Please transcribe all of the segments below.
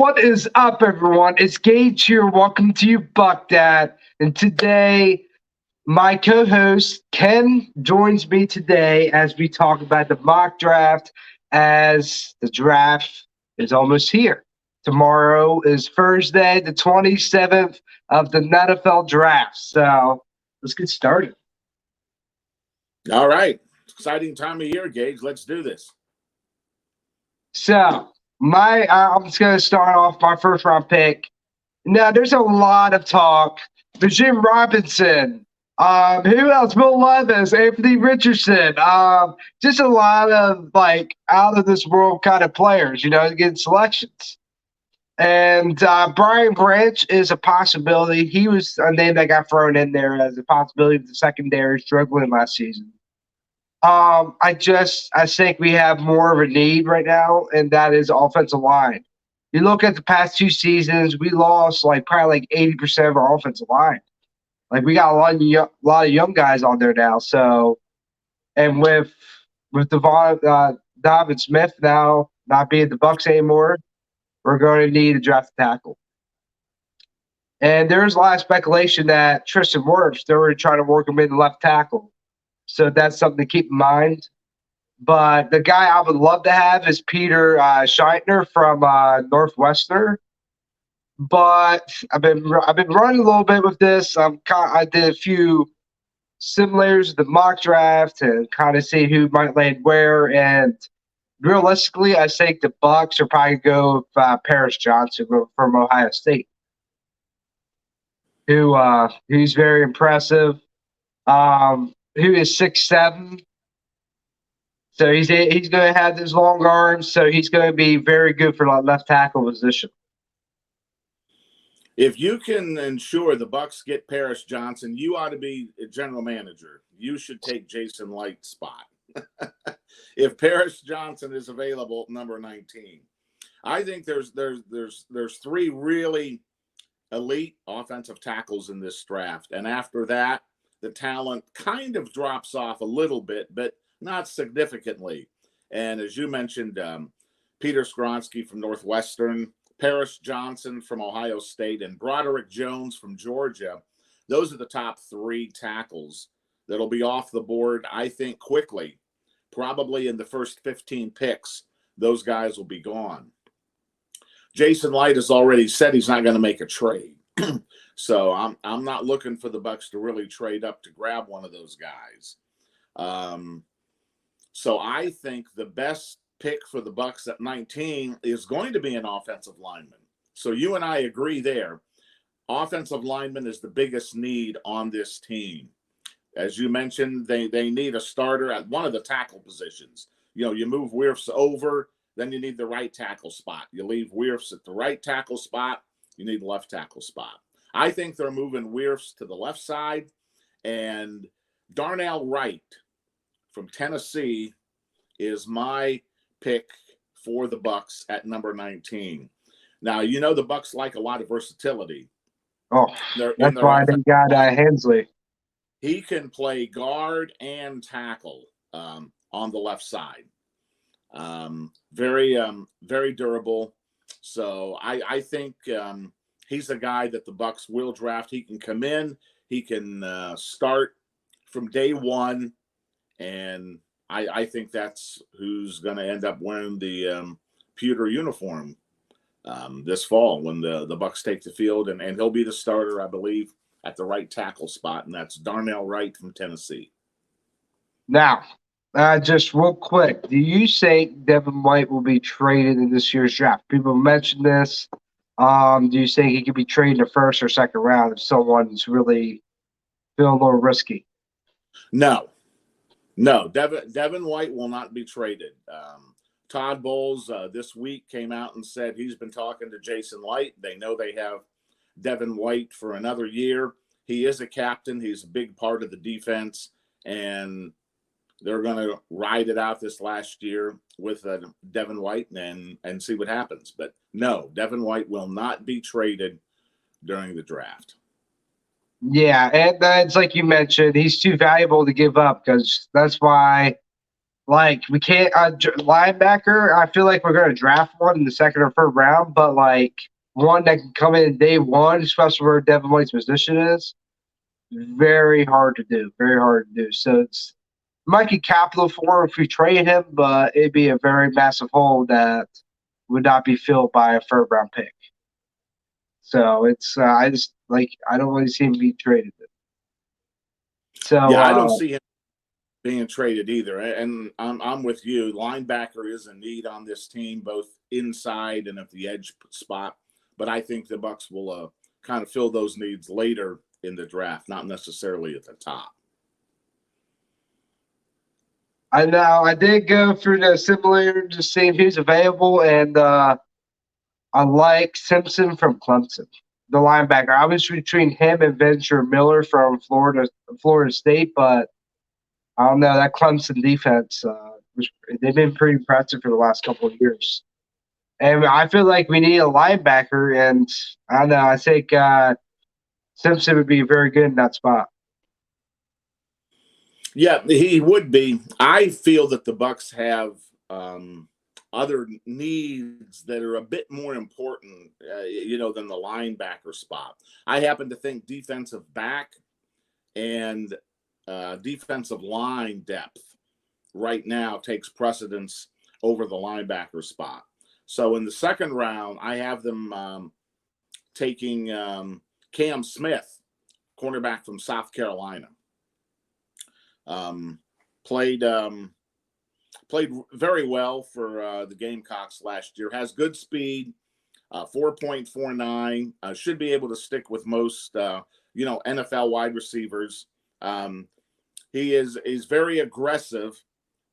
What is up, everyone? It's Gage here. Welcome to youbucthat. And today, my co-host Ken joins me today as we talk about the mock draft. As the draft is almost here. Tomorrow is Thursday, the 27th of the NFL draft. So let's get started. All right. Exciting time of year, Gage. Let's do this. So I'm just going to start off my first round pick. Now, there's a lot of talk. Jim Robinson. Who else? Will Levis, Anthony Richardson. Just a lot of out of this world kind of players, getting selections. And Brian Branch is a possibility. He was a name that got thrown in there as a possibility of the secondary struggling last season. I think we have more of a need right now, and that is offensive line. You look at the past two seasons, we lost probably 80% of our offensive line. We got a lot of young guys on there now. So, and with Donovan Smith now not being the Bucs anymore, we're going to need a draft tackle. And there's a lot of speculation that Tristan Wirfs, they were trying to work him in left tackle. So that's something to keep in mind. But the guy I would love to have is Peter Scheitner from Northwestern. But I've been running a little bit with this. I did a few simulators of the mock draft and kind of see who might land where. And realistically, I think the Bucs are probably go with Paris Johnson from Ohio State, who's very impressive. Who is 6'7". So he's going to have those long arms, so he's going to be very good for left tackle position. If you can ensure the Bucs get Paris Johnson, you ought to be a general manager. You should take Jason Light's spot. If Paris Johnson is available, number 19. I think there's three really elite offensive tackles in this draft, and after that, the talent kind of drops off a little bit, but not significantly. And as you mentioned, Peter Skronsky from Northwestern, Paris Johnson from Ohio State, and Broderick Jones from Georgia. Those are the top three tackles that'll be off the board, I think, quickly. Probably in the first 15 picks, those guys will be gone. Jason Light has already said he's not going to make a trade. So I'm not looking for the Bucs to really trade up to grab one of those guys. So I think the best pick for the Bucs at 19 is going to be an offensive lineman. So you and I agree there. Offensive lineman is the biggest need on this team. As you mentioned, they need a starter at one of the tackle positions. You move Wirfs over, then you need the right tackle spot. You leave Wirfs at the right tackle spot, you need the left tackle spot. I think they're moving Wirfs to the left side, and Darnell Wright from Tennessee is my pick for the Bucs at number 19. Now, the Bucs like a lot of versatility. Oh, that's why they got Hensley. He can play guard and tackle on the left side. Very durable. So I think he's a guy that the Bucs will draft. He can come in. He can start from day one. And I think that's who's going to end up wearing the pewter uniform this fall when the Bucs take the field. And he'll be the starter, I believe, at the right tackle spot. And that's Darnell Wright from Tennessee. Now, just real quick, do you think Devin White will be traded in this year's draft? People mentioned this. Do you think he could be traded in the first or second round if someone's really feeling a little risky? No. Devin White will not be traded. Todd Bowles this week came out and said he's been talking to Jason Light. They know they have Devin White for another year. He is a captain. He's a big part of the defense, and they're going to ride it out this last year with Devin White and see what happens. But no, Devin White will not be traded during the draft. Yeah, and it's like you mentioned, he's too valuable to give up because that's why Like we can't linebacker. I feel like we're gonna draft one in the second or third round, but like one that can come in day one, especially where Devin White's position is, very hard to do. Very hard to do. So it's might get capital for him if we trade him, but it'd be a very massive hole that would not be filled by a third round pick. So it's I just like I don't really see him being traded. So Yeah, I don't see him being traded either. And I'm with you. Linebacker is a need on this team, both inside and at the edge spot. But I think the Bucks will kind of fill those needs later in the draft, not necessarily at the top. I know I did go through the simulator just seeing who's available, and I like Simpson from Clemson, the linebacker. I was between him and Venture Miller from Florida State, but I don't know that Clemson defense. They've been pretty impressive for the last couple of years, and I feel like we need a linebacker. And I don't know. I think Simpson would be very good in that spot. Yeah, he would be. I feel that the Bucks have other needs that are a bit more important, than the linebacker spot. I happen to think defensive back and defensive line depth right now takes precedence over the linebacker spot. So in the second round, I have them taking Cam Smith, cornerback from South Carolina. Played very well for the Gamecocks last year. Has good speed, 4.49. Should be able to stick with most NFL wide receivers. He is very aggressive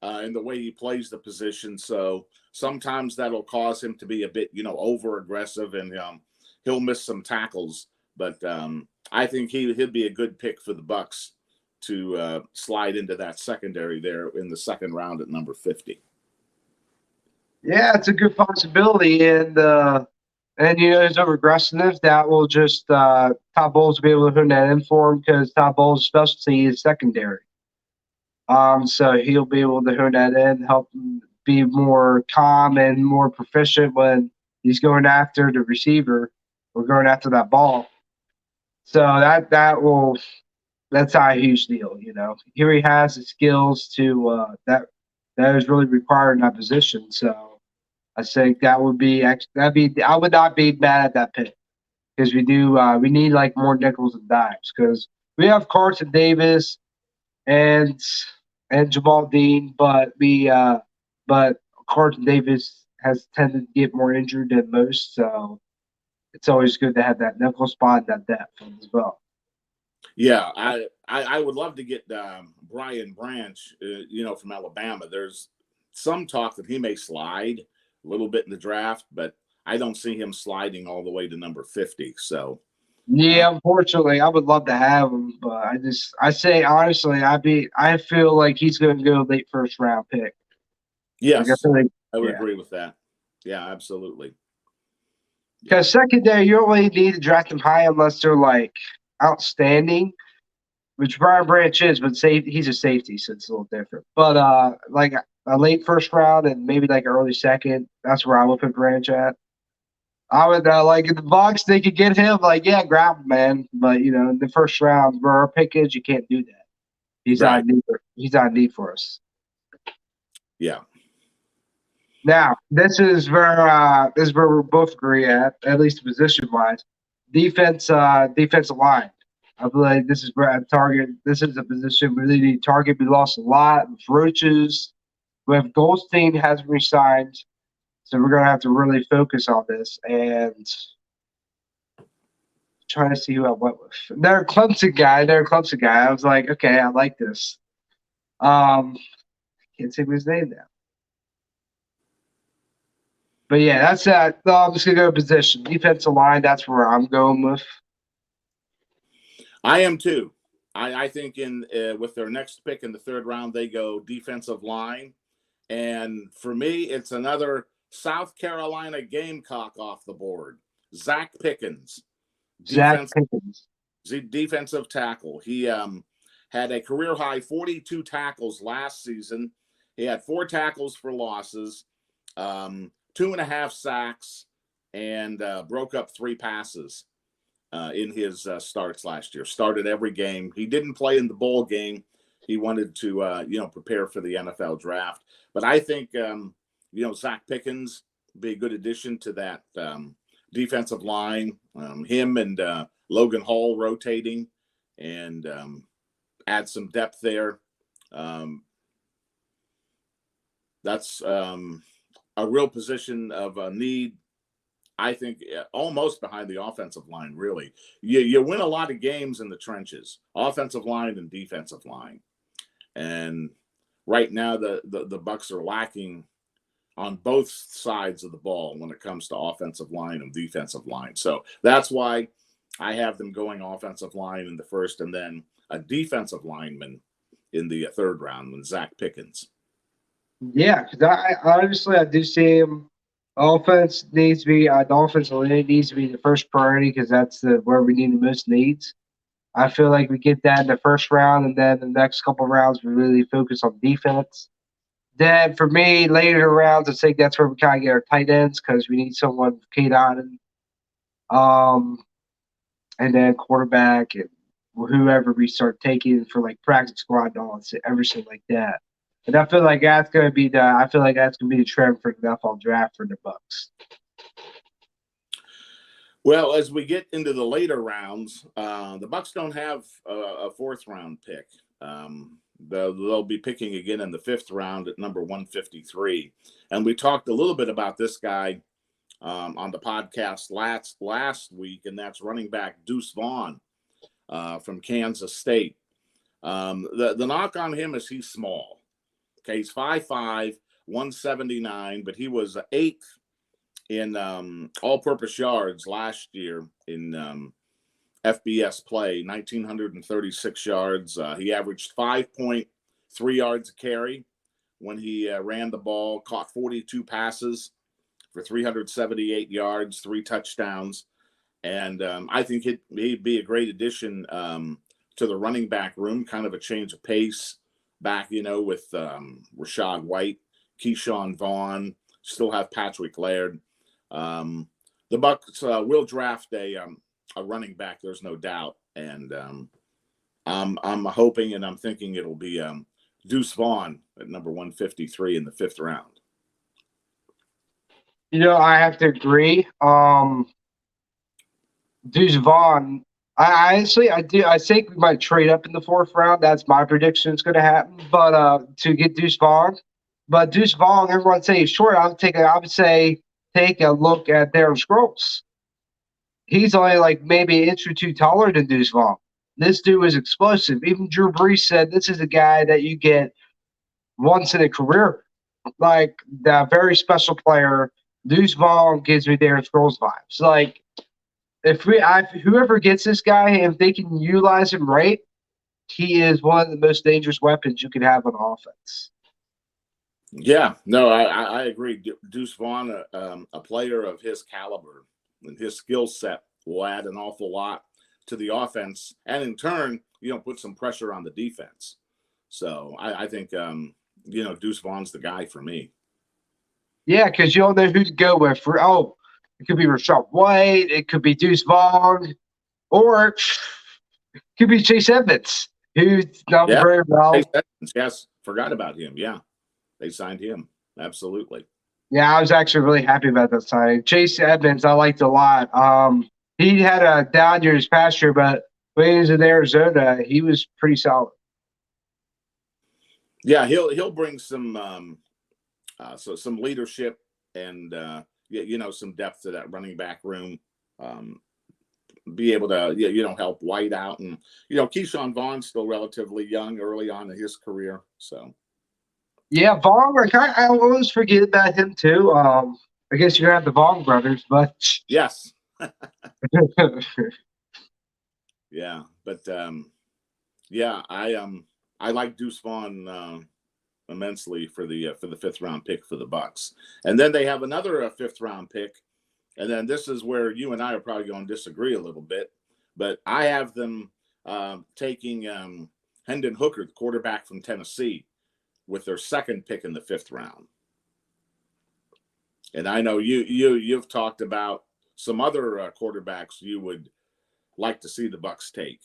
in the way he plays the position. So sometimes that'll cause him to be a bit over aggressive, and he'll miss some tackles. But I think he'd be a good pick for the Bucks to slide into that secondary there in the second round at number 50. Yeah, it's a good possibility, and his aggressiveness that will just Todd Bowles will be able to turn that in for him because Todd Bowles' specialty is secondary. So he'll be able to turn that in, help him be more calm and more proficient when he's going after the receiver or going after that ball. So that's not a huge deal. Here he has the skills to that is really required in that position. So I think I would not be mad at that pick because we need like more nickels and dimes because we have Carson Davis and Jamal Dean, but Carson Davis has tended to get more injured than most, so it's always good to have that nickel spot and that depth as well. Yeah, I would love to get Brian Branch, from Alabama. There's some talk that he may slide a little bit in the draft, but I don't see him sliding all the way to number 50. So Yeah, unfortunately, I would love to have him, but I say honestly, I feel like he's going to go late first round pick. Like I yes, feel like, I would yeah, agree with that. Yeah, absolutely. because secondary you don't really need to draft them high unless they're like outstanding, which Brian Branch is, but he's a safety, so it's a little different. But like a late first round and maybe like early second, that's where I would put Branch at. I would like if the Bucks they could get him, like yeah, grab him, man. But in the first round, where our pick is, you can't do that. He's Right. on need. He's on need for us. Yeah. Now this is where we both agree at least position wise. Defensive line. I feel like this is where at target. This is a position we really need target. We lost a lot with Roaches. With Goldstein hasn't resigned, so we're gonna have to really focus on this and trying to see who I went with. They're a Clemson guy. I was like, okay, I like this. Can't think of his name now. But yeah, that's that. No, I'm just gonna go position. Defensive line, that's where I'm going with. I am too. I think in with their next pick in the third round, they go defensive line. And for me, it's another South Carolina Gamecock off the board. Zach Pickens, Zach defensive Pickens. defensive tackle. He had a career high 42 tackles last season. He had 4 tackles for losses, 2.5 sacks, and broke up 3 passes in his starts last year. Started every game. He didn't play in the bowl game. He wanted to, prepare for the NFL draft. But I think, Zach Pickens would be a good addition to that defensive line. Him and Logan Hall rotating and add some depth there. That's a real position of need, I think, almost behind the offensive line, really. You win a lot of games in the trenches, offensive line and defensive line. And right now, the Bucks are lacking on both sides of the ball when it comes to offensive line and defensive line. So that's why I have them going offensive line in the first and then a defensive lineman in the 3rd round with Zach Pickens. Yeah, because I do see him. Offense needs to be the offensive line needs to be the first priority because that's where we need the most needs. I feel like we get that in the first round, and then the next couple of rounds we really focus on defense. Then for me, later rounds, I think that's where we kind of get our tight ends because we need someone with Kate Otten, and then quarterback and whoever we start taking for like practice squad and all everything like that. And I feel like that's gonna be the trend for the NFL draft for the Bucks. Well, as we get into the later rounds, the Bucks don't have a 4th round pick. They'll be picking again in the 5th round at number 153. And we talked a little bit about this guy on the podcast last week, and that's running back Deuce Vaughn from Kansas State. The knock on him is he's small. Okay, he's 5'5", 179, but he was 8th in all-purpose yards last year in FBS play, 1,936 yards. He averaged 5.3 yards a carry when he ran the ball, caught 42 passes for 378 yards, 3 touchdowns. And I think he'd be a great addition to the running back room, kind of a change of pace back, with Rashad White, Keyshawn Vaughn, still have Patrick Laird. The Bucks will draft a running back, there's no doubt. And I'm hoping and I'm thinking it'll be Deuce Vaughn at number 153 in the 5th round. I have to agree. Deuce Vaughn, I think we might trade up in the 4th round. That's my prediction is going to happen. But to get Deuce Vaughn, everyone say he's short. I would say take a look at Darren Sproles. He's only like maybe an inch or 2 taller than Deuce Vaughn. This dude is explosive. Even Drew Brees said this is a guy that you get once in a career. Like that very special player. Deuce Vaughn gives me Darren Sproles vibes. Like whoever gets this guy, if they can utilize him right, he is one of the most dangerous weapons you can have on offense. Yeah, no, I agree. Deuce Vaughn, a player of his caliber and his skill set will add an awful lot to the offense, and in turn, put some pressure on the defense. So I think, Deuce Vaughn's the guy for me. Yeah, because you don't know who to go with. It could be Rashad White, it could be Deuce Vaughn, or it could be Chase Edmonds, who's done very well. Chase Edmonds, yes, forgot about him. Yeah, they signed him. Absolutely. Yeah, I was actually really happy about that signing. Chase Edmonds, I liked a lot. He had a down year this past year, but when he was in Arizona, he was pretty solid. Yeah, he'll bring some some leadership and some depth to that running back room. Be able to help White out, and Keyshawn Vaughn's still relatively young, early on in his career. So yeah, Vaughn. I always forget about him too. I guess you have the Vaughn brothers, but yes. Yeah, but I like Deuce Vaughn immensely for the 5th round pick for the Bucks. And then they have another 5th round pick, and then this is where you and I are probably going to disagree a little bit, but I have them taking Hendon Hooker, the quarterback from Tennessee. with their second pick in the 5th round. And I know you've talked about some other quarterbacks you would like to see the Bucs take.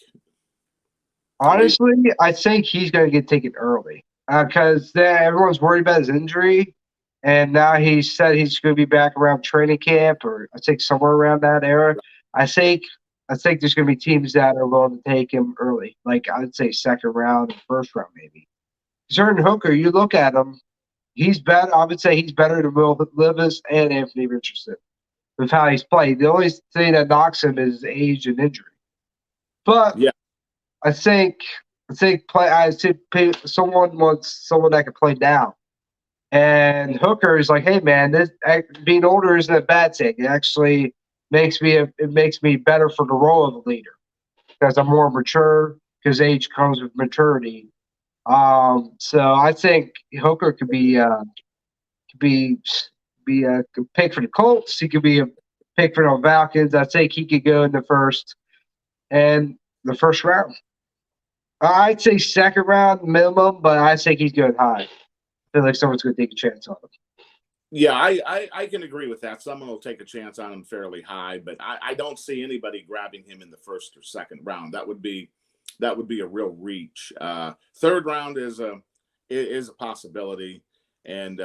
Honestly, I think he's going to get taken early because everyone's worried about his injury, and now he said he's going to be back around training camp, or I think somewhere around that era. I think there's going to be teams that are willing to take him early, like I'd say 2nd round and 1st round maybe. Certain Hooker, you look at him, he's better. I would say he's better than Will Levis and Anthony Richardson with how he's played. The only thing that knocks him is age and injury. But Yeah. I think someone wants someone that can play now. And Hooker is like, hey man, this being older isn't a bad thing. It actually makes me better for the role of a leader because I'm more mature. Because age comes with maturity. So I think Hooker could be a pick for the Colts. He could be a pick for the Falcons. I think he could go in the 1st and the 1st round. I'd say 2nd round minimum, but I think he's going high. I feel like someone's going to take a chance on him. Yeah, I can agree with that. Someone will take a chance on him fairly high, but I don't see anybody grabbing him in the 1st or 2nd round. That would be a real reach. 3rd round is a possibility, and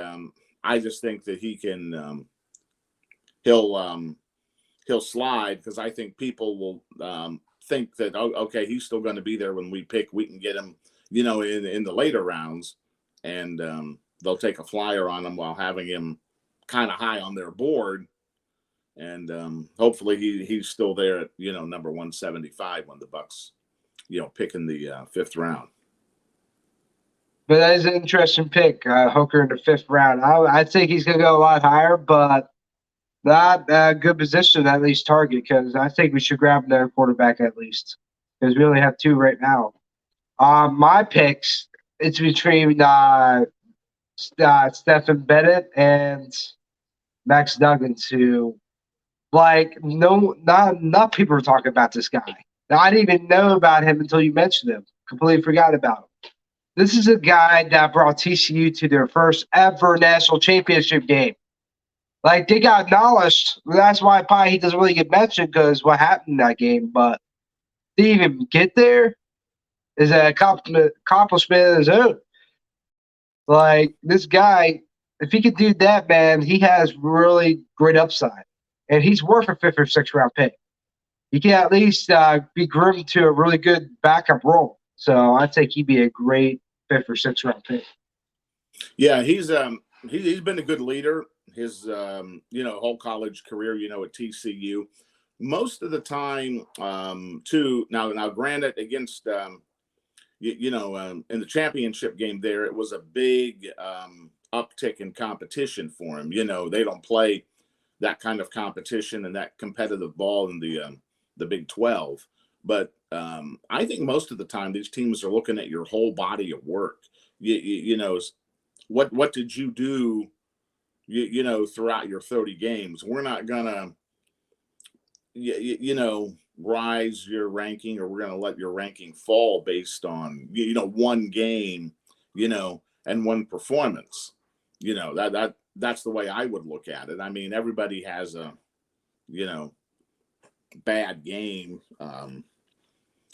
I just think that he can he'll slide because I think people will think that okay, he's still going to be there when we pick. We can get him, in the later rounds, and they'll take a flyer on him while having him kind of high on their board, and hopefully he's still there at number 175 when the Bucs pick in the 5th round. But that is an interesting pick, Hooker in the 5th round. I think he's going to go a lot higher, but not a good position at least target because I think we should grab another quarterback at least because we only have 2 right now. My picks, it's between Stephen Bennett and Max Duggan, who not people are talking about this guy. Now, I didn't even know about him until you mentioned him. Completely forgot about him. This is a guy that brought TCU to their first ever national championship game. Like, they got acknowledged. That's why probably he doesn't really get mentioned because what happened in that game. But to even get there is an accomplishment of his own. Like, this guy, if he could do that, man, he has really great upside. And he's worth a 5th or 6th round pick. He can at least be groomed to a really good backup role. So I'd say he'd be a great 5th or 6th round pick. Yeah, he's been a good leader his whole college career, at TCU. Most of the time, too. Now, granted, against in the championship game there, it was a big uptick in competition for him. They don't play that kind of competition and that competitive ball in the Big 12. But I think most of the time these teams are looking at your whole body of work. What did you do, throughout your 30 games? We're not gonna, rise your ranking, or we're gonna let your ranking fall based on one game, and one performance. That's the way I would look at it. I mean, everybody has a bad game.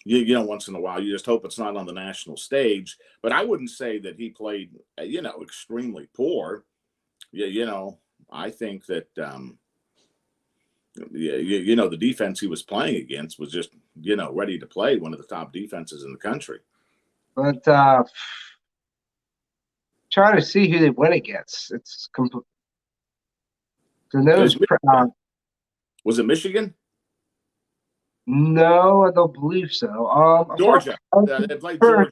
Once in a while, you just hope it's not on the national stage. But I wouldn't say that he played, extremely poor. I think that, the defense he was playing against was just, ready to play, one of the top defenses in the country. But trying to see who they went against. It's complete. Was it Michigan? No, I don't believe so. Georgia. They played Georgia.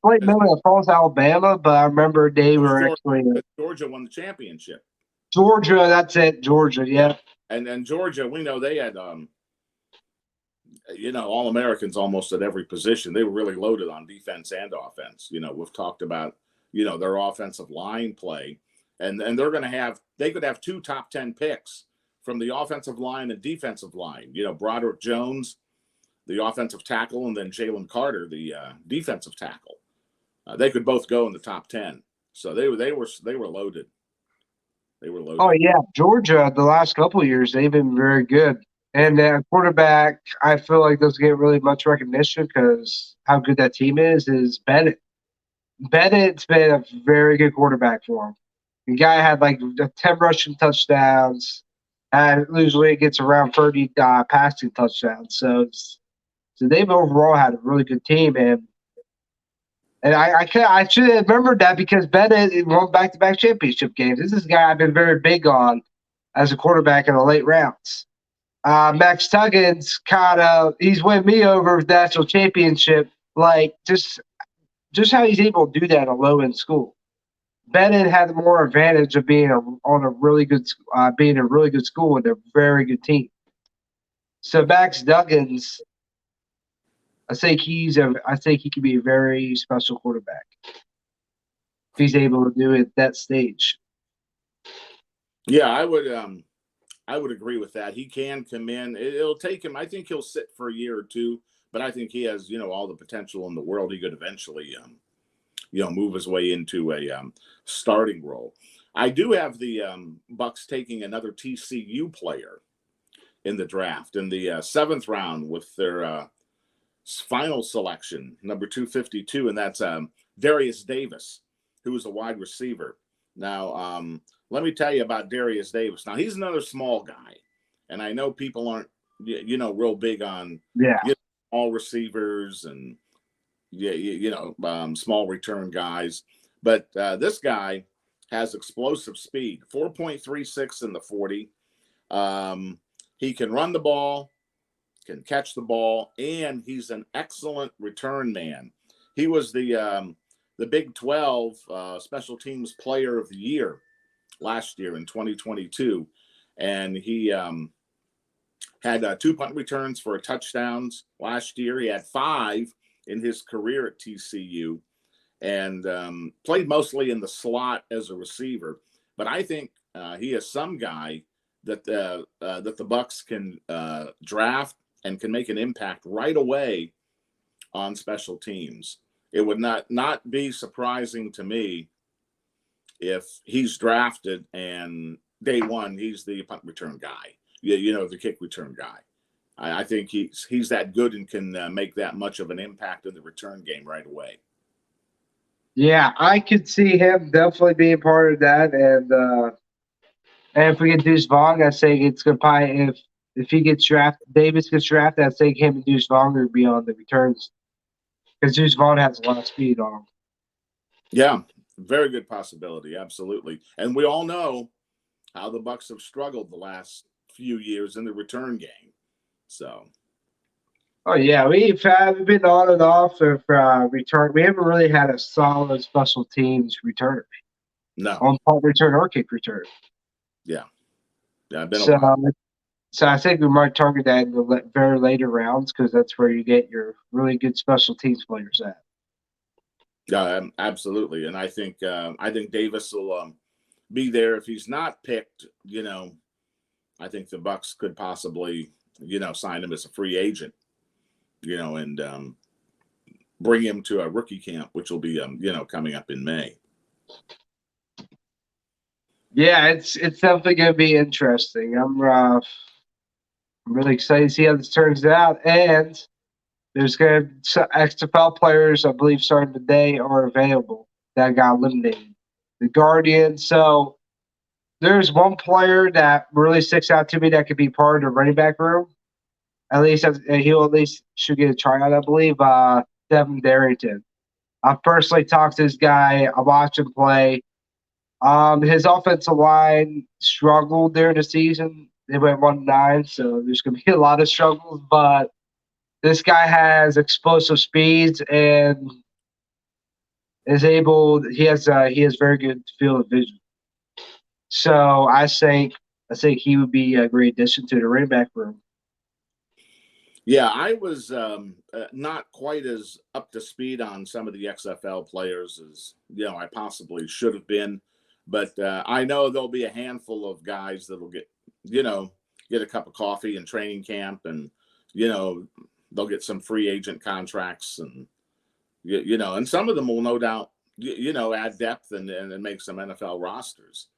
Falls, Alabama, but I remember they were actually. Georgia won the championship. Georgia, that's it. Georgia, yeah. And Georgia, we know they had, All-Americans almost at every position. They were really loaded on defense and offense. We've talked about, their offensive line play. And they could have 2 top 10 picks from the offensive line and defensive line. Broderick Jones, the offensive tackle, and then Jalen Carter, the defensive tackle. They could both go in the top 10. So they were loaded. They were loaded. Oh yeah, Georgia. The last couple of years, they've been very good. And quarterback, I feel like doesn't get really much recognition because how good that team is Bennett. Bennett's been a very good quarterback for him. The guy had like 10 rushing touchdowns, and usually it gets around 30 passing touchdowns. So they've overall had a really good team, and I should have remembered that because Bennett won back-to-back championship games. This is a guy I've been very big on as a quarterback in the late rounds. Max Tuggins he's won me over with national championship, like just how he's able to do that at a low end school. Bennett had more advantage of being on a really good being a really good school with a very good team. So Max Duggins, I think he could be a very special quarterback if he's able to do it at that stage. Yeah, I would agree with that. He can come in. It'll take him. I think he'll sit for a year or two, but I think he has all the potential in the world. He could eventually move his way into a starting role. I do have the Bucks taking another TCU player in the draft in the 7th round with their final selection, number 252, and that's Darius Davis, who is a wide receiver. Now, let me tell you about Darius Davis. Now, he's another small guy, and I know people aren't, real big on small receivers and small return guys. But this guy has explosive speed, 4.36 in the 40. He can run the ball, can catch the ball, and he's an excellent return man. He was the Big 12 Special Teams Player of the Year last year in 2022. And he had 2 punt returns for touchdowns last year. He had 5 in his career at TCU and played mostly in the slot as a receiver. But I think he is some guy that the Bucks can draft and can make an impact right away on special teams. It would not be surprising to me if he's drafted and day one he's the punt return guy, the kick return guy. I think he's that good and can make that much of an impact in the return game right away. Yeah, I could see him definitely being part of that, and if we get Deuce Vaughn, I say it's gonna probably if he gets drafted, Davis gets drafted, I think him and Deuce Vaughn would be on the returns because Deuce Vaughn has a lot of speed on him. Yeah, very good possibility, absolutely. And we all know how the Bucks have struggled the last few years in the return game. So. Oh yeah, we've been on and off of return. We haven't really had a solid special teams return. No. On punt return or kick return. Yeah. Yeah, been a while. So I think we might target that in the very later rounds because that's where you get your really good special teams players at. Yeah, absolutely. And I think Davis will be there. If he's not picked, I think the Bucks could possibly, sign him as a free agent, and bring him to a rookie camp, which will be, coming up in May. Yeah, it's definitely going to be interesting. I'm really excited to see how this turns out. And there's going to be some XFL players, I believe, starting today are available that got eliminated. The Guardians. So there's one player that really sticks out to me that could be part of the running back room. At least he'll should get a tryout, I believe. Devin Darrington. I personally talked to this guy. I watched him play. His offensive line struggled during the season. They went 1-9, so there's going to be a lot of struggles. But this guy has explosive speeds and is able. He has very good field of vision. So I think he would be a great addition to the running back room. Yeah, I was not quite as up to speed on some of the XFL players as I possibly should have been. But I know there'll be a handful of guys that'll get a cup of coffee in training camp, and they'll get some free agent contracts, and and some of them will no doubt add depth and make some NFL rosters.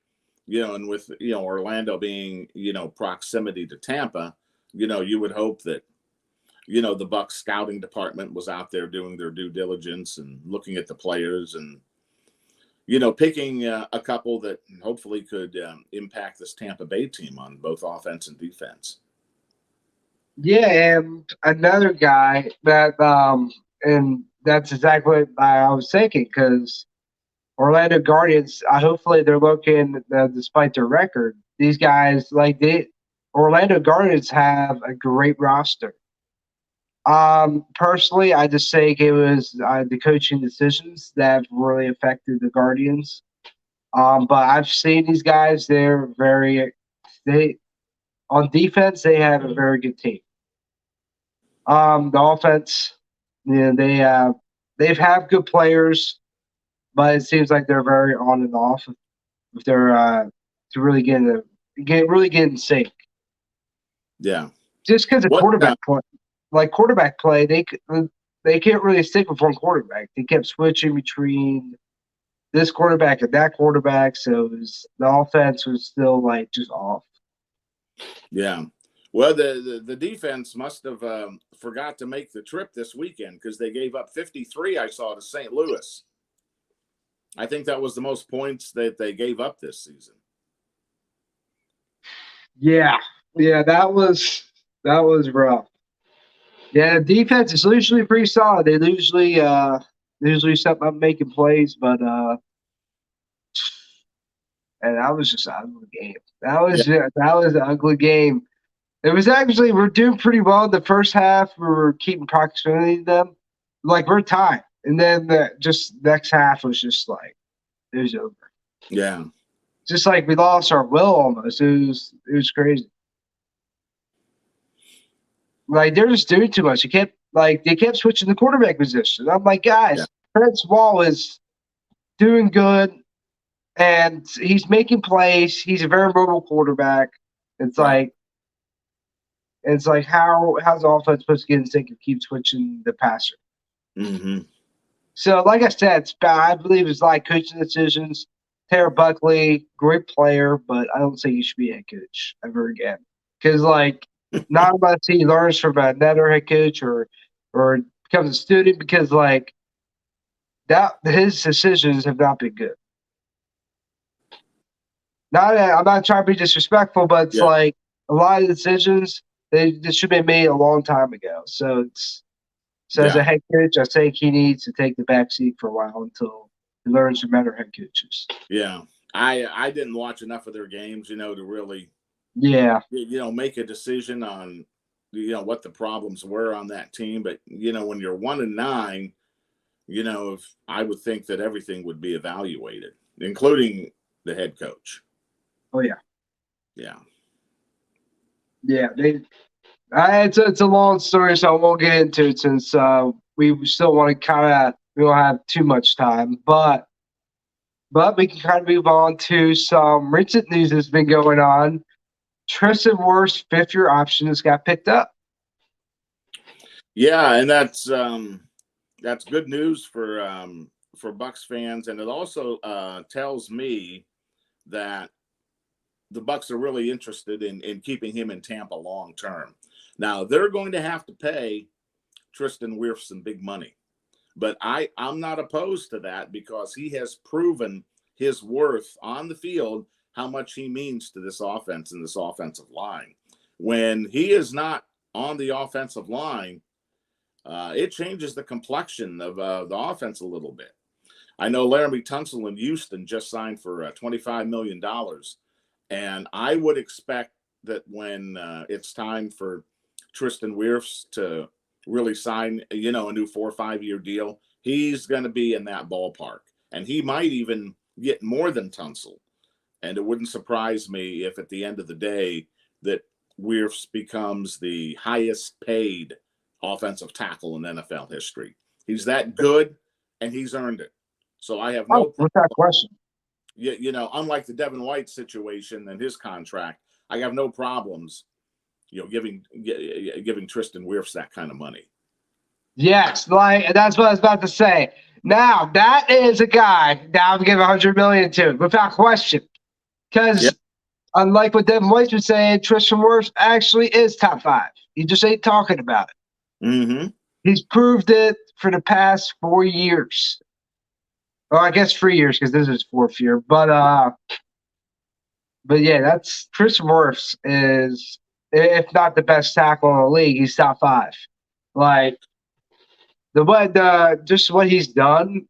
And with Orlando being proximity to Tampa, you would hope that the Bucs scouting department was out there doing their due diligence and looking at the players and picking a couple that hopefully could impact this Tampa Bay team on both offense and defense. Yeah, and another guy that and that's exactly what I was thinking, because Orlando Guardians, hopefully they're looking, despite their record, these guys, Orlando Guardians have a great roster. Personally, I just think it was the coaching decisions that have really affected the Guardians. But I've seen these guys; they on defense they have a very good team. The offense, they've have good players, but it seems like they're very on and off if they're to really get in sync. Yeah, just because of quarterback play, quarterback play, they can't really stick with one quarterback. They kept switching between this quarterback and that quarterback, so the offense was still just off. Yeah. Well, the defense must have forgot to make the trip this weekend because they gave up 53, I saw, to St. Louis. I think that was the most points that they gave up this season. Yeah, that was rough. Yeah, the defense is usually pretty solid. They usually step up making plays, but and that was just an ugly game. That was an ugly game. It was actually, we're doing pretty well in the first half. We were keeping proximity to them, we're tied, and then just next half was just it was over. Yeah, just we lost our will almost. It was crazy. They're just doing too much. They kept switching the quarterback position. I'm like, guys, Prince Wall is doing good, and he's making plays. He's a very mobile quarterback. It's how's the offense supposed to get in sync and keep switching the passer? Mm-hmm. So, like I said, I believe it's coaching decisions. Tara Buckley, great player, but I don't think he should be a head coach ever again. Because not unless he learns from another head coach or becomes a student, because his decisions have not been good. I'm not trying to be disrespectful, but it's a lot of decisions they should have been made a long time ago. So as a head coach, I think he needs to take the back seat for a while until he learns from better head coaches. Yeah, I didn't watch enough of their games, to really make a decision on what the problems were on that team. But when you're 1-9, if I would think that everything would be evaluated, including the head coach. Oh yeah. It's a long story, so I won't get into it since we still want to we don't have too much time, but we can kind of move on to some recent news that's been going on. Tristan Wirfs' fifth-year option has got picked up. Yeah, and that's good news for Bucs fans, and it also tells me that the Bucs are really interested in keeping him in Tampa long term. Now they're going to have to pay Tristan Wirfs some big money, but I'm not opposed to that because he has proven his worth on the field, how much he means to this offense and this offensive line. When he is not on the offensive line, it changes the complexion of the offense a little bit. I know Laramie Tunsil in Houston just signed for $25 million. And I would expect that when it's time for Tristan Wirfs to really sign, a new 4 or 5 year deal, he's going to be in that ballpark. And he might even get more than Tunsil. And it wouldn't surprise me if at the end of the day that Wirfs becomes the highest paid offensive tackle in NFL history. He's that good, and he's earned it. So I have no problem. Without question. Unlike the Devin White situation and his contract, I have no problems, giving Tristan Wirfs that kind of money. Yes, that's what I was about to say. Now that is a guy that I would give 100 million to, without question. Yep. Because unlike what Devin White was saying, Tristan Wirfs actually is top 5. He just ain't talking about it. Mm-hmm. He's proved it for the past 4 years. Well, I guess 3 years because this is his 4th year. But yeah, that's Tristan Wirfs is, if not the best tackle in the league, he's top 5. Like just what he's done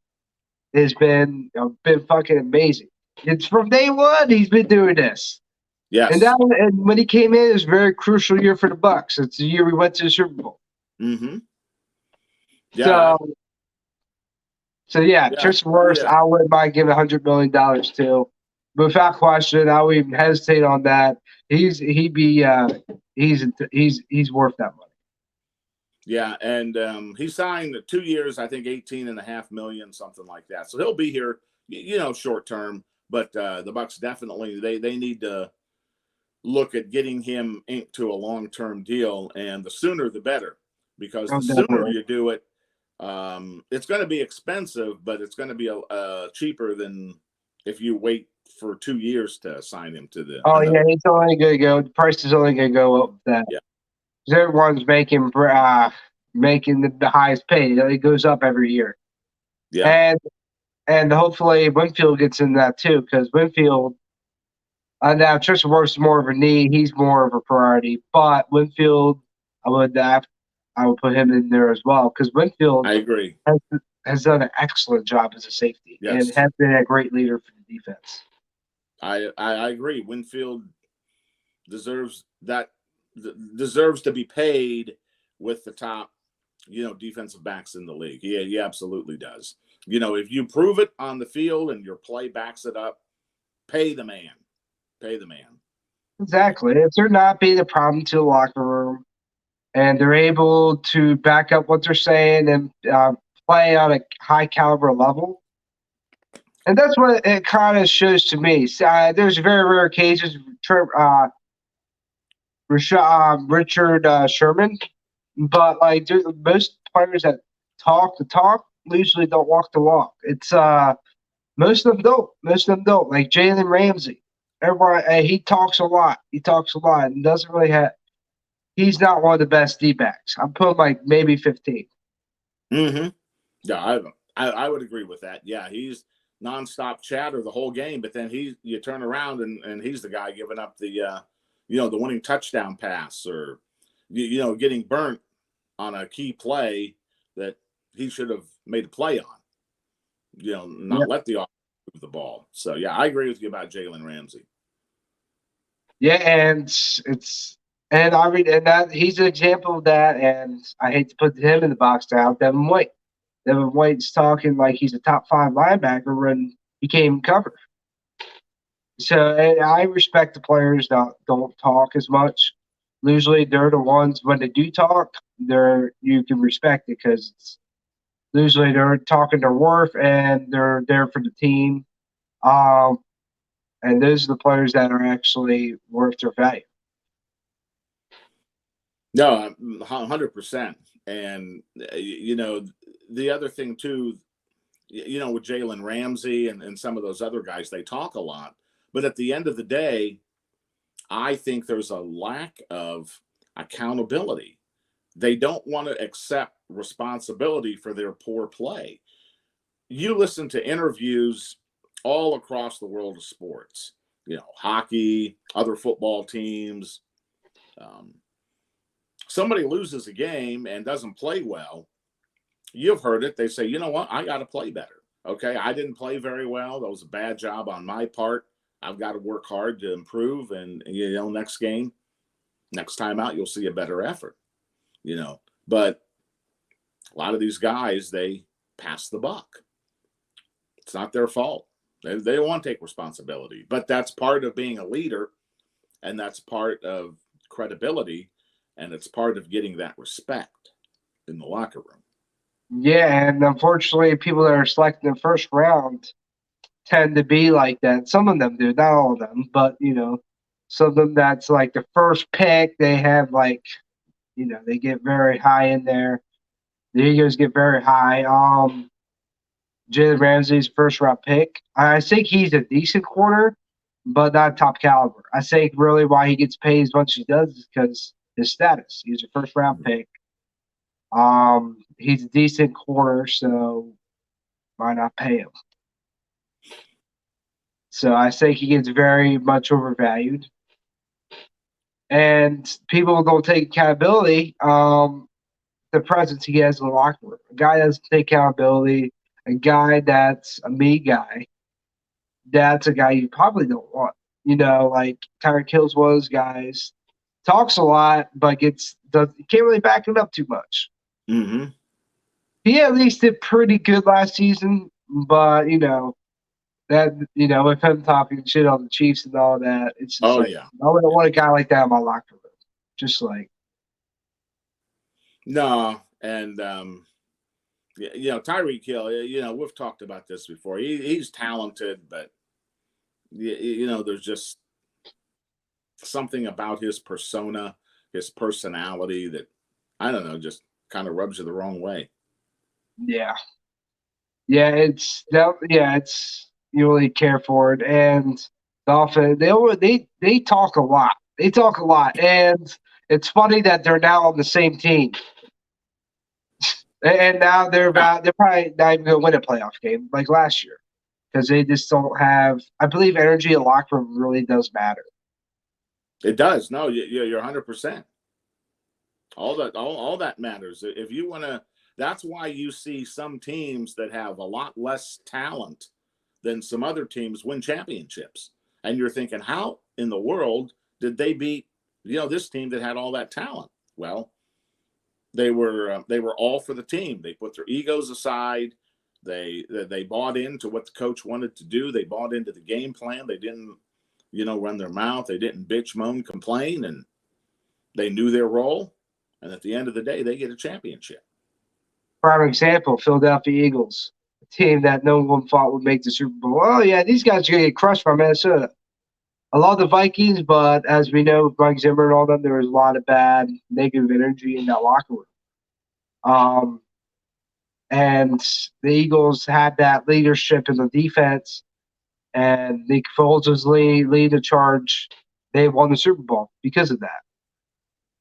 has been fucking amazing. It's from day one he's been doing this. Yes. And when he came in, it was a very crucial year for the Bucks. It's the year we went to the Super Bowl. Mm-hmm. Yeah. So yeah, Tristan Wirfs, I wouldn't mind giving $100 million to. But without question, I would even hesitate on that. He's worth that money. Yeah, and he signed 2 years, I think 18.5 million, something like that. So he'll be here, short term. But the Bucks definitely they need to look at getting him inked to a long-term deal, and the sooner the better, because the sooner you do it, it's going to be expensive, but it's going to be cheaper than if you wait for 2 years to sign him to the. Oh yeah, it's only going to go. The price is only going to go up with that. Yeah, because everyone's making the highest pay. It goes up every year. Yeah, and hopefully Winfield gets in that too, because Winfield. Now Tristan Wirfs is more of a need; he's more of a priority. But Winfield, I would put him in there as well, because Winfield, I agree, has done an excellent job as a safety, and has been a great leader for the defense. I agree. Winfield deserves to be paid with the top, defensive backs in the league. He absolutely does. If you prove it on the field and your play backs it up, pay the man. Pay the man. Exactly. If they're not being a problem to the locker room, and they're able to back up what they're saying and play on a high caliber level, and that's what it kind of shows to me. There's very rare cases. Richard Sherman, but like most players that talk the talk usually don't walk the walk. It's most of them don't. Most of them don't. Like Jalen Ramsey, everybody he talks a lot. He talks a lot and doesn't really have. He's not one of the best D-backs. I'm putting like maybe 15. Mm-hmm. Yeah, I would agree with that. Yeah, he's nonstop chatter the whole game, but then you turn around and he's the guy giving up the the winning touchdown pass, or getting burnt on a key play that he should have made a play on. Not let the offense move the ball. So yeah, I agree with you about Jalen Ramsey. Yeah, and I read and that he's an example of that. And I hate to put him in the box now. Devin White. Devin White's talking like he's a top 5 linebacker when he can't cover. So and I respect the players that don't talk as much. Usually they're the ones when they do talk, you can respect it because usually they're talking their worth and they're there for the team. And those are the players that are actually worth their value. No, 100%. And the other thing too, with Jalen Ramsey and some of those other guys, they talk a lot, but at the end of the day, I think there's a lack of accountability. They don't want to accept responsibility for their poor play. You listen to interviews all across the world of sports, hockey, other football teams. Somebody loses a game and doesn't play well. You've heard it. They say, you know what? I got to play better. Okay. I didn't play very well. That was a bad job on my part. I've got to work hard to improve. And, next game, next time out, you'll see a better effort, but a lot of these guys, they pass the buck. It's not their fault. They don't want to take responsibility, but that's part of being a leader, and that's part of credibility, and it's part of getting that respect in the locker room. Yeah, and unfortunately, people that are selected in the first round tend to be like that. Some of them do, not all of them, but some of them that's like the first pick. They have they get very high in there. The egos get very high. Jalen Ramsey's first round pick. I think he's a decent corner, but not top caliber. I think really why he gets paid as much as he does is because his status. He's a first round pick. He's a decent corner, so why not pay him? So I think he gets very much overvalued. And people don't take accountability. The presence he has in the locker room. A guy that doesn't take accountability, a guy that's a me guy, that's a guy you probably don't want. Like Tyreek Hill's one of those guys. Talks a lot, but can't really back it up too much. Mm-hmm. He at least did pretty good last season, but with him talking shit on the Chiefs and all that, it's just I don't want a guy like that in my locker room. Just like no, and Tyreek Hill. We've talked about this before. He's talented, but there's just something about his persona, his personality that I don't know, just kind of rubs you the wrong way. Yeah, it's you really care for it, and the offense they talk a lot. They talk a lot, and it's funny that they're now on the same team. And now they're probably not even going to win a playoff game like last year because they just don't have. I believe energy in the locker room really does matter. It does. No, you're 100%. All that matters. If you want to, that's why you see some teams that have a lot less talent than some other teams win championships. And you're thinking, how in the world did they beat this team that had all that talent? Well, they were all for the team. They put their egos aside. They bought into what the coach wanted to do. They bought into the game plan. They didn't, run their mouth. They didn't bitch, moan, complain, and they knew their role. And at the end of the day, they get a championship. Prime example: Philadelphia Eagles, a team that no one thought would make the Super Bowl. Oh yeah, these guys are gonna get crushed by Minnesota. I love the Vikings, but as we know, with Mike Zimmer and all them, there was a lot of bad, negative energy in that locker room. And the Eagles had that leadership in the defense, and Nick Foles was lead the charge. They won the Super Bowl because of that.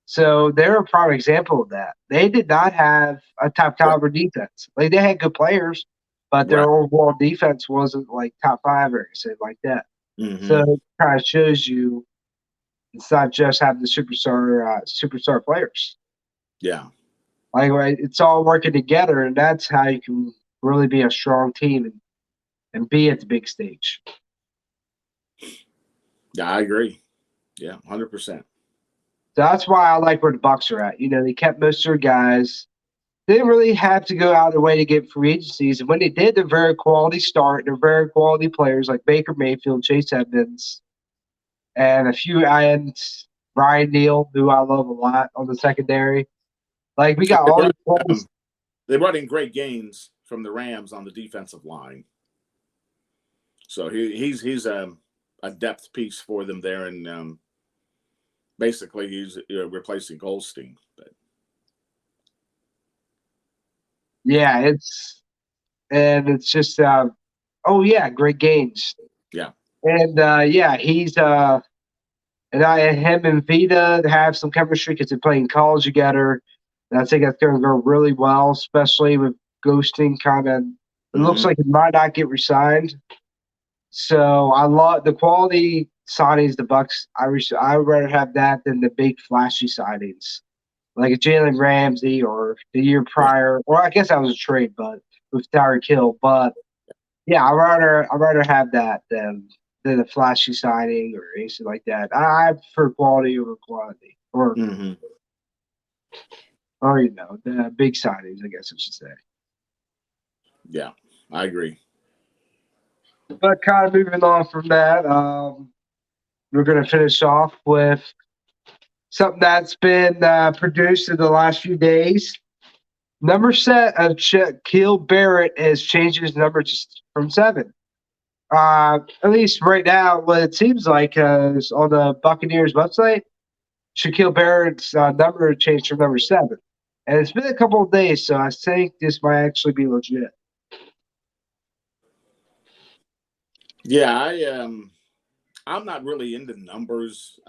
So they're a prime example of that. They did not have a top caliber defense. Like they had good players, but their overall defense wasn't like top five or anything like that. Mm-hmm. So it kind of shows you it's not just having the superstar players. Yeah. Like it's all working together, and that's how you can really be a strong team and be at the big stage. Yeah, I agree. Yeah, 100%. That's why I like where the Bucs are at. They kept most of their guys. They didn't really have to go out of their way to get free agencies. And when they did, they're very quality start. They're very quality players like Baker Mayfield, Chase Edmonds, and a few ends. Ryan Neal, who I love a lot on the secondary. Like we got all these players. They brought in great gains from the Rams on the defensive line. So he's a depth piece for them there, and basically he's replacing Goldstein. But yeah, it's just great games. Yeah, and he's him and Vita have some chemistry because they're playing college together. And I think that's going to go really well, especially with Ghosting kind of. It looks like it might not get resigned. So I love the quality signings the Bucs. I would rather have that than the big flashy signings, like a Jalen Ramsey or the year prior. Or I guess that was a trade, but with Tyreek Hill. But yeah, I'd rather have that than a flashy signing or anything like that. I prefer quality over quantity, or the big signings, I guess I should say. Yeah, I agree. But kind of moving on from that, we're going to finish off with something that's been produced in the last few days. Number set of Shaquille Barrett has changed his number from 7. At least right now, what it seems like is on the Buccaneers website, Shaquille Barrett's number changed from number 7. And it's been a couple of days, so I think this might actually be legit. Yeah, I'm not really into numbers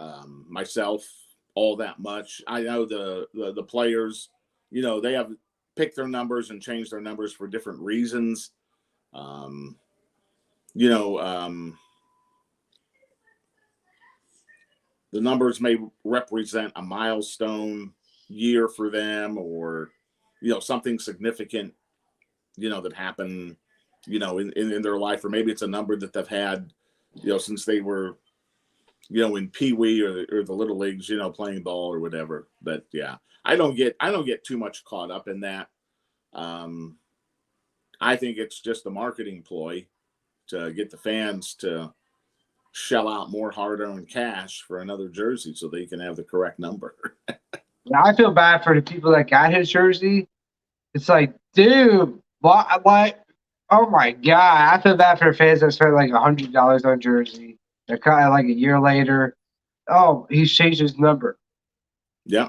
myself all that much. I know the players, they have picked their numbers and changed their numbers for different reasons. Um, you know, the numbers may represent a milestone year for them, or something significant, that happened, in their life, or maybe it's a number that they've had, since they were, in Pee Wee or the little leagues, playing ball or whatever. But yeah, I don't get too much caught up in that. Um, I think it's just a marketing ploy to get the fans to shell out more hard-earned cash for another jersey so they can have the correct number. Yeah, I feel bad for the people that got his jersey. It's like, dude, what? Like, oh my god, I feel bad for the fans that spent like $100 on jersey. They're kind of like a year later. Oh, he's changed his number. Yeah,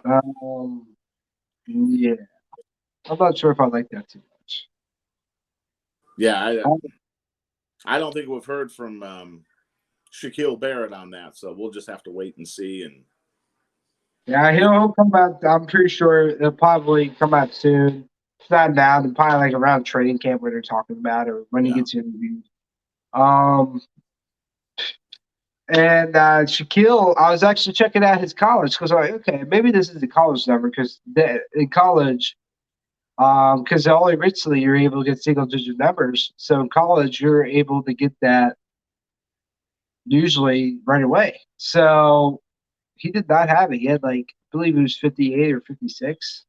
Yeah, I'm not sure if I like that too much. yeah. Um, I don't think we've heard from Shaquille Barrett on that, so we'll just have to wait and see. And yeah, he'll come out. I'm pretty sure he'll probably come out soon. If not now, then probably like around training camp where they're talking about, or when he yeah, gets interviewed. Um, And Shaquille, I was actually checking out his college because I'm like, okay, maybe this is the college number because in college, because only recently you're able to get single digit numbers. So in college, you're able to get that usually right away. So he did not have it. He had like, I believe it was 58 or 56.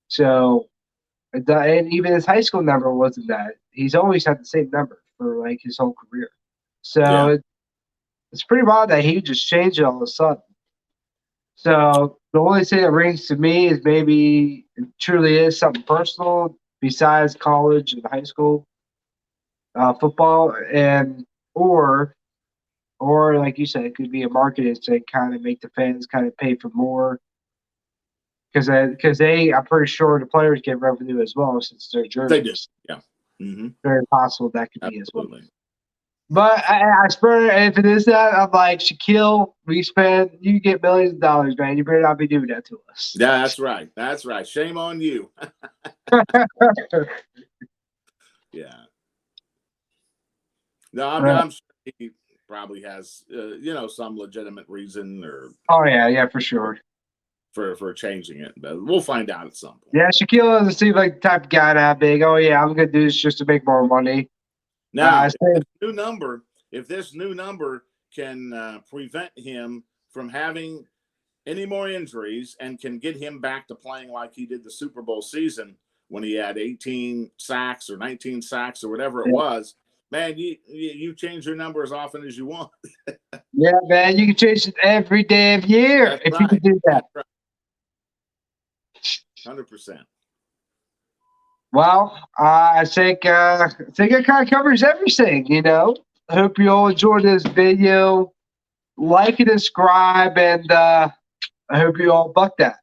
So, and even his high school number wasn't that. He's always had the same number for like his whole career. So yeah, it's pretty wild that he just changed it all of a sudden. So the only thing that rings to me is maybe it truly is something personal besides college and high school football, and or or like you said, it could be a marketing to kind of make the fans kind of pay for more because they I'm pretty sure the players get revenue as well since they're they did. jerseys. Yeah, hmm, Very possible that could be as well. absolutely. But I swear, if it is that, I'm like Shaquille. You get millions of dollars, man. You better not be doing that to us. Yeah, that's right. That's right. Shame on you. Yeah. No, I'm sure he probably has, some legitimate reason or Oh yeah, for sure. for changing it, but we'll find out at some point. Yeah, Shaquille doesn't seem like the type of guy that big. Oh yeah, I'm gonna do this just to make more money. I Now, said, if this new number can prevent him from having any more injuries and can get him back to playing like he did the Super Bowl season when he had 18 sacks or 19 sacks or whatever it was, man, you change your number as often as you want. yeah, man, you can change it every damn year That's if you can right. do that. That's right. 100%. Well, I think it kind of covers everything. I hope you all enjoyed this video. Like and subscribe, and I hope you all buck that.